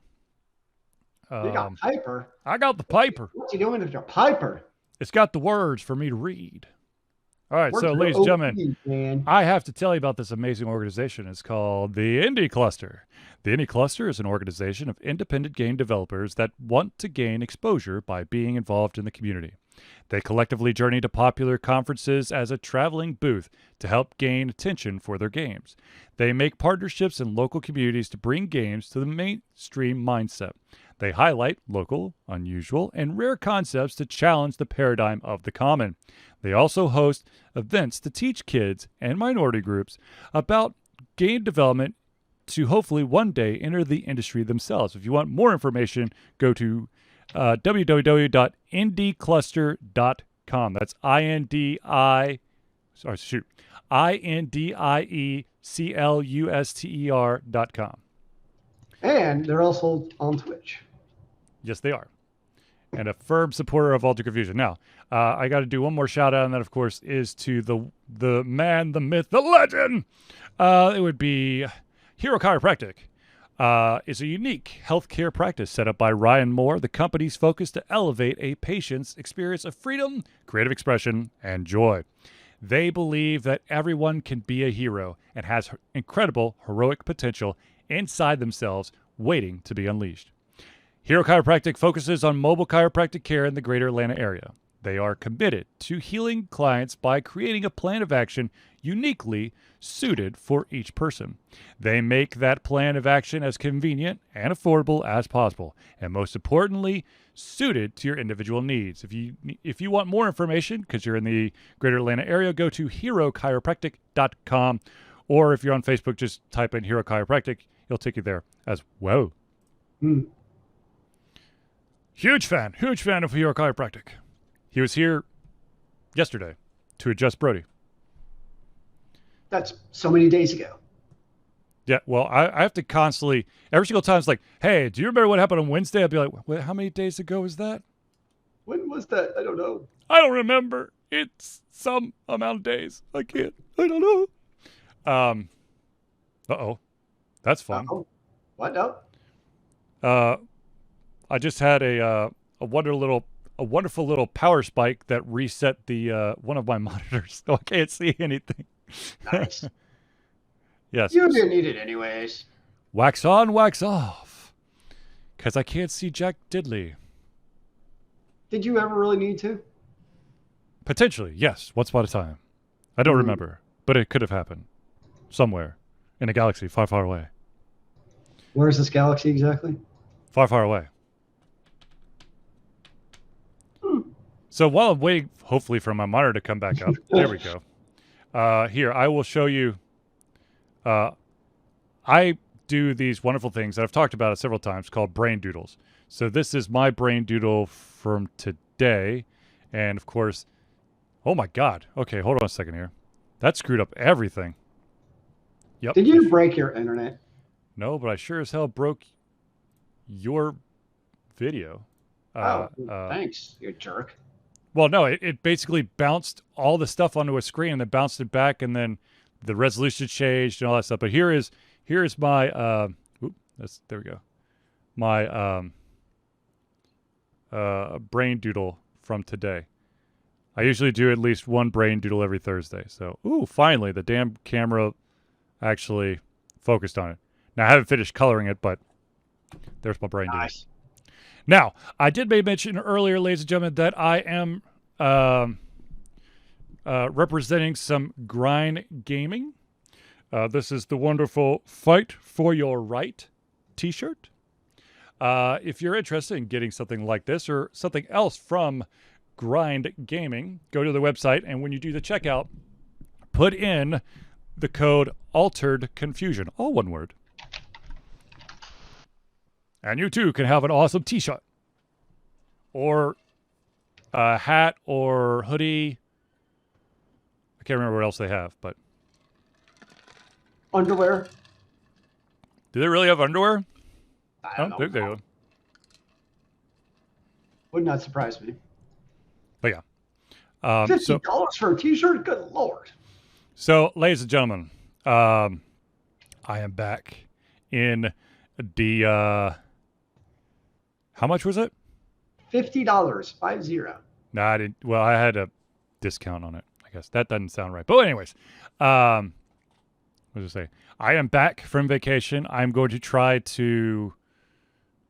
You got Piper? I got the Piper. What's he doing with your Piper? It's got the words for me to read. All right, so ladies and gentlemen, I have to tell you about this amazing organization. It's called the Indie Cluster. The Indie Cluster is an organization of independent game developers that want to gain exposure by being involved in the community. They collectively journey to popular conferences as a traveling booth to help gain attention for their games. They make partnerships in local communities to bring games to the mainstream mindset. They highlight local, unusual, and rare concepts to challenge the paradigm of the common. They also host events to teach kids and minority groups about game development to hopefully one day enter the industry themselves. If you want more information, go to www.indiecluster.com. That's INDIECLUSTER.com. And they're also on Twitch. Yes, they are. And a firm supporter of Alter Confusion. Now, I got to do one more shout out, and that, of course, is to the man, the myth, the legend. It would be Hero Chiropractic. Is a unique healthcare practice set up by Ryan Moore. The company's focus to elevate a patient's experience of freedom, creative expression, and joy. They believe that everyone can be a hero and has incredible heroic potential inside themselves waiting to be unleashed. Hero Chiropractic focuses on mobile chiropractic care in the greater Atlanta area. They are committed to healing clients by creating a plan of action uniquely suited for each person. They make that plan of action as convenient and affordable as possible, and most importantly, suited to your individual needs. If you want more information, because you're in the greater Atlanta area, go to herochiropractic.com, or if you're on Facebook, just type in Hero Chiropractic. He'll take you there as well. Huge fan of Hero Chiropractic. He was here yesterday to adjust Brody. That's so many days ago. Yeah, well, I have to constantly, every single time it's like, hey, do you remember what happened on Wednesday? I'll be like, wait, how many days ago was that? When was that? I don't know. I don't remember. It's some amount of days. I don't know. Uh-oh. That's fun. Uh-oh. What now? I just had a wonderful little power spike that reset the one of my monitors, so I can't see anything. Nice. Yes. You didn't need it anyways. Wax on, wax off. Because I can't see Jack Diddley. Did you ever really need to? Potentially, yes. Once upon a time. I don't remember, but it could have happened. Somewhere. In a galaxy far, far away. Where is this galaxy exactly? Far, far away. So while I'm waiting, hopefully, for my monitor to come back up, there we go. Here, I will show you. I do these wonderful things that I've talked about it several times called brain doodles. So this is my brain doodle from today. And of course, oh my God. Okay, hold on a second here. That screwed up everything. Yep. Did you break your internet? No, but I sure as hell broke your video. Thanks, you jerk. Well, no, it basically bounced all the stuff onto a screen and then bounced it back, and then the resolution changed and all that stuff. But here is my there we go. My brain doodle from today. I usually do at least one brain doodle every Thursday. So, finally the damn camera actually focused on it. Now I haven't finished coloring it, but there's my brain doodle. Now, I did mention earlier, ladies and gentlemen, that I am representing some Grind Gaming. This is the wonderful Fight for Your Right t-shirt. If you're interested in getting something like this or something else from Grind Gaming, go to the website, and when you do the checkout, put in the code Altered Confusion, all one word. And you too can have an awesome t-shirt or a hat or hoodie. I can't remember what else they have, but Underwear. Do they really have underwear? I don't know. Think they do. Would not surprise me. But yeah. $50 for a t-shirt? Good Lord. So, ladies and gentlemen, I am back in the how much was it? $50. 50. No, I didn't. Well, I had a discount on it. I guess that doesn't sound right. But anyways, what did I say? I am back from vacation. I'm going to try to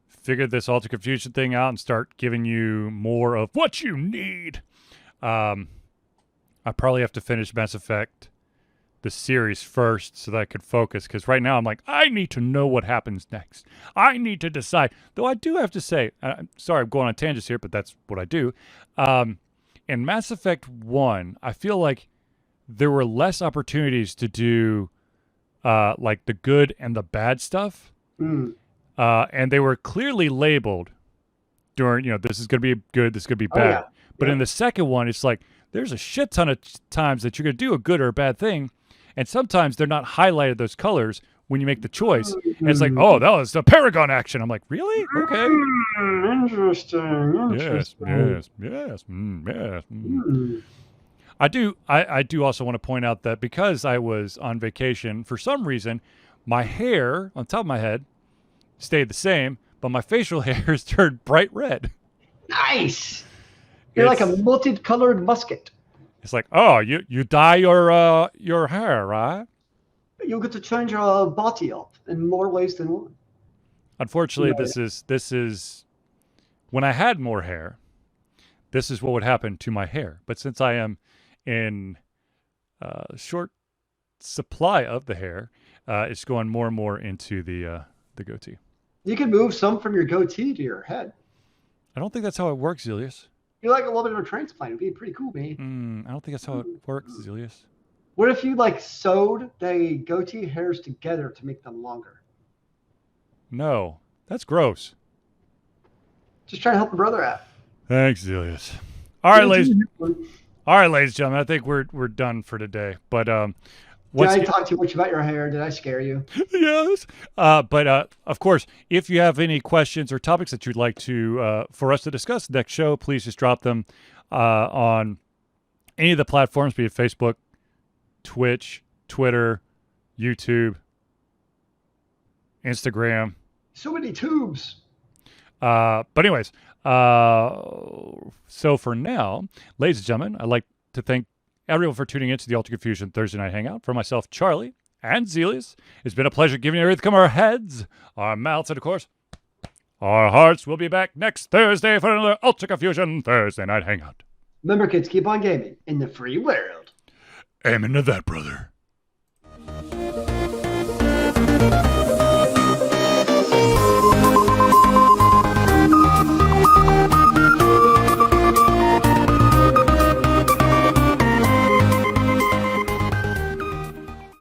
figure this Alter Confusion thing out and start giving you more of what you need. I probably have to finish Mass Effect the series first so that I could focus. Because right now I'm like, I need to know what happens next. I need to decide. Though I do have to say, I'm sorry, I'm going on tangents here, but that's what I do. In Mass Effect 1, I feel like there were less opportunities to do like the good and the bad stuff. And they were clearly labeled during, this is going to be good, this is going to be bad. Yeah. But in the second one, it's like there's a shit ton of times that you're going to do a good or a bad thing. And sometimes they're not highlighted those colors when you make the choice. And it's like, oh, that was the Paragon action. I'm like, really? Okay. Interesting. Yes. I do also want to point out that because I was on vacation, for some reason, my hair on top of my head stayed the same, but my facial hair has turned bright red. Nice. You're like a multicolored musket. It's like, oh, you dye your hair, right? You'll get to change your body up in more ways than one. Unfortunately, this is when I had more hair, this is what would happen to my hair. But since I am in short supply of the hair, it's going more and more into the goatee. You can move some from your goatee to your head. I don't think that's how it works, Zealeus. You're like a little bit of a transplant. It'd be pretty cool, man. I don't think that's how it works, Zealeus. What if you sewed the goatee hairs together to make them longer? No, that's gross. Just trying to help a brother out. Thanks, Zealeus. All right, ladies and gentlemen, I think we're done for today. But did I talk too much about your hair? Did I scare you? Yes. But of course, if you have any questions or topics that you'd like to for us to discuss next show, please just drop them on any of the platforms, be it Facebook, Twitch, Twitter, YouTube, Instagram. So many tubes. But anyways, so for now, ladies and gentlemen, I'd like to thank everyone for tuning in to the Ultra Confusion Thursday Night Hangout. For myself, Charlie, and Zealeus, it's been a pleasure giving you everything from our heads, our mouths, and of course, our hearts. We'll be back next Thursday for another Ultra Confusion Thursday Night Hangout. Remember, kids, keep on gaming in the free world. Amen to that, brother.